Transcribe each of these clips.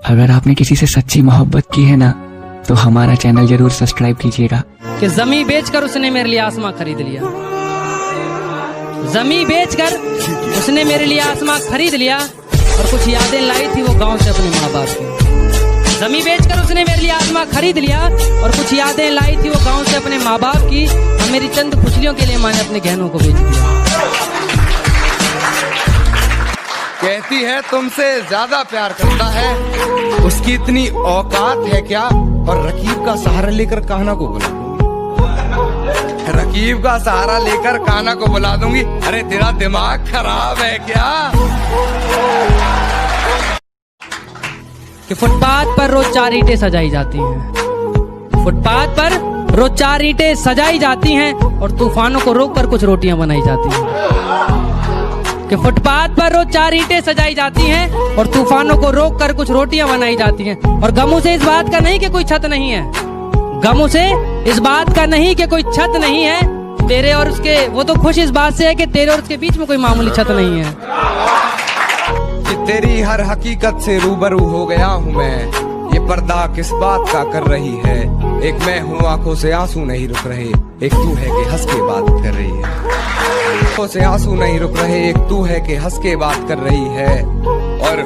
अगर आपने किसी से सच्ची मोहब्बत की है ना तो हमारा चैनल जरूर सब्सक्राइब कीजिएगा। कि जमीन बेचकर उसने मेरे लिए आसमां खरीद लिया, जमीन बेचकर उसने मेरे लिए आसमां खरीद लिया और कुछ यादें लाई थी वो गांव से अपने माँ बाप की। जमीन बेचकर उसने मेरे लिए आसमां खरीद लिया और कुछ यादें लाई थी वो गांव से अपने माँ बाप की। और मेरी चंद खुशियों के लिए मैंने अपने गहनों को बेच दिया। कहती है तुमसे ज्यादा प्यार करता है, उसकी इतनी औकात है क्या? और रकीब का सहारा लेकर कान्हा को बुला दूंगी, रकीब का सहारा लेकर कान्हा को बुला दूंगी। अरे तेरा दिमाग खराब है क्या? कि फुटपाथ पर रोज 4 ईंटें सजाई जाती हैं, फुटपाथ पर रोज 4 ईंटें सजाई जाती हैं और तूफानों को रोककर कुछ रोटियां बनाई जाती हैं। कि फुटपाथ पर रोज 4 ईंटें सजाई जाती हैं और तूफानों को रोककर कुछ रोटियां बनाई जाती हैं। और गमों से इस बात का नहीं कि कोई छत नहीं है, गमों से इस बात का नहीं कि कोई छत नहीं है तेरे और उसके, वो तो खुश इस बात से है कि तेरे और उसके बीच में कोई मामूली छत नहीं है। कि तेरी हर हकीकत से रूबरू हो गया हूँ मैं, ये पर्दा किस बात का कर रही है? एक मैं हूँ आंखों से आंसू नहीं रुक रहे, एक तू है कि हंस के बात कर रही है। आंखों से आंसू नहीं रुक रहे, एक तू है कि हंस के बात कर रही है, और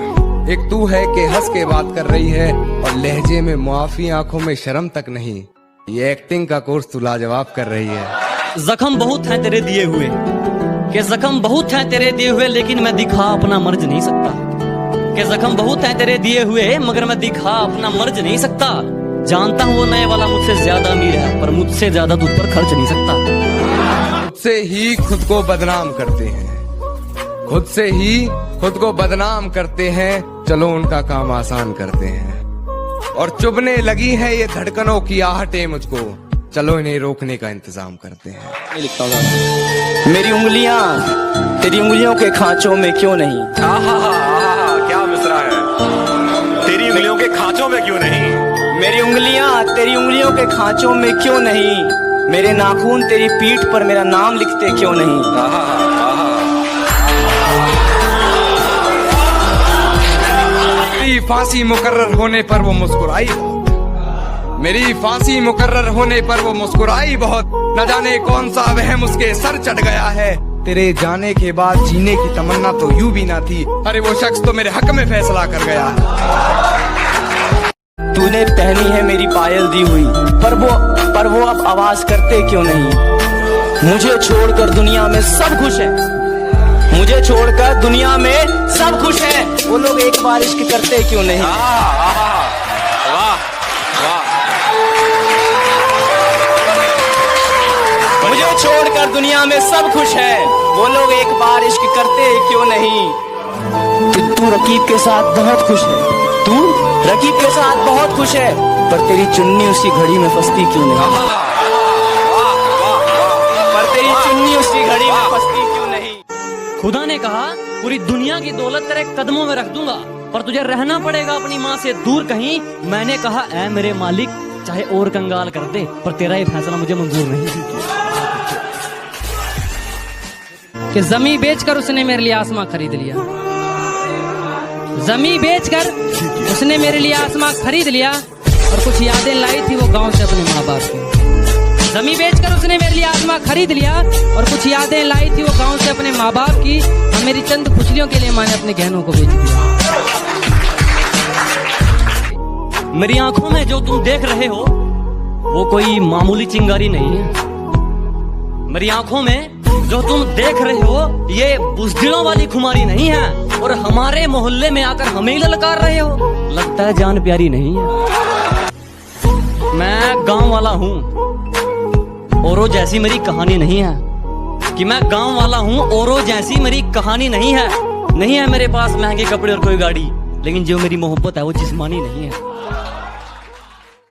एक तू है कि हंस के बात कर रही है। और लहजे में मुआफी, आंखों में शर्म तक नहीं, ये एक्टिंग का कोर्स तू लाजवाब कर रही है। जख्म बहुत हैं तेरे दिए हुए, कि जख्म बहुत हैं तेरे दिए हुए, लेकिन मैं दिखा अपना मर्ज नहीं सकता। कि जख्म बहुत हैं तेरे दिए हुए मगर मैं दिखा अपना मर्ज नहीं सकता। जानता हूँ वो नए वाला मुझसे ज्यादा अमीर है, पर मुझसे ज्यादा तुझ पर खर्च नहीं सकता। खुद से ही खुद को बदनाम करते हैं, खुद से ही खुद को बदनाम करते हैं। चलो उनका काम आसान करते हैं, और चुभने लगी है ये धड़कनों की आहटें मुझको, चलो इन्हें रोकने का इंतजाम करते हैं। लिखता हूँ मेरी उंगलियां तेरी उंगलियों के खांचों में क्यों नहीं। क्या मिसरा है, तेरी उंगलियों के खांचों में क्यों नहीं। मेरी उंगलियां तेरी उंगलियों के खांचों में क्यों नहीं, मेरे नाखून तेरी पीठ पर मेरा नाम लिखते क्यों नहीं। मेरी फांसी मुकर्रर होने पर वो मुस्कुराई बहुत, मेरी फांसी मुकर्रर होने पर वो मुस्कुराई बहुत। न जाने कौन सा वहम उसके सर चढ़ गया है, तेरे जाने के बाद जीने की तमन्ना तो यूं भी ना थी। अरे वो शख्स तो मेरे हक में फैसला कर गया। तूने पहनी है मेरी पायल दी हुई, पर वो अब आवाज करते क्यों नहीं। मुझे छोड़कर दुनिया में सब खुश है, मुझे छोड़कर दुनिया में सब खुश है, वो लोग एक बार इश्क करते क्यों नहीं। मुझे छोड़कर दुनिया में सब खुश है, वो लोग एक बार इश्क करते क्यों नहीं। तू रकीब के साथ बहुत खुश है, तू रकीब के साथ बहुत खुश है, पर तेरी चुन्नी उसी घड़ी में फंसती क्यों नहीं। पर तेरी चुन्नी उसी घड़ी में फंसती क्यों नहीं। खुदा ने कहा पूरी दुनिया की दौलत तेरे कदमों में रख दूंगा, पर तुझे रहना पड़ेगा अपनी माँ से दूर कहीं। मैंने कहा ऐ मेरे मालिक चाहे और कंगाल कर दे, पर तेरा ये फैसला मुझे मंजूर नहीं। कि जमीन बेचकर उसने मेरे लिए आसमां खरीद लिया, जमीन बेचकर उसने मेरे लिए आसमां खरीद लिया और कुछ यादें लाई थी वो गांव से अपने माँ बाप की। जमीन बेचकर उसने मेरे लिए आसमां खरीद लिया और कुछ यादें लाई थी वो गांव से अपने माँ बाप की। और मेरी चंद खुशियों के लिए मैंने अपने गहनों को बेच दिया। मेरी आंखों में जो तुम देख रहे हो वो कोई मामूली चिंगारी नहीं है। मेरी आंखों में जो तुम देख रहे हो ये बुज़दिलों वाली खुमारी नहीं है, और हमारे मोहल्ले में आकर हमें ललकार रहे हो, लगता है जान प्यारी नहीं है। मैं गांव वाला हूँ औरों जैसी मेरी कहानी नहीं है, कि मैं गांव वाला हूँ औरों जैसी मेरी कहानी नहीं है। नहीं है मेरे पास महंगे कपड़े और कोई गाड़ी, लेकिन जो मेरी मोहब्बत है वो जिस्मानी नहीं है।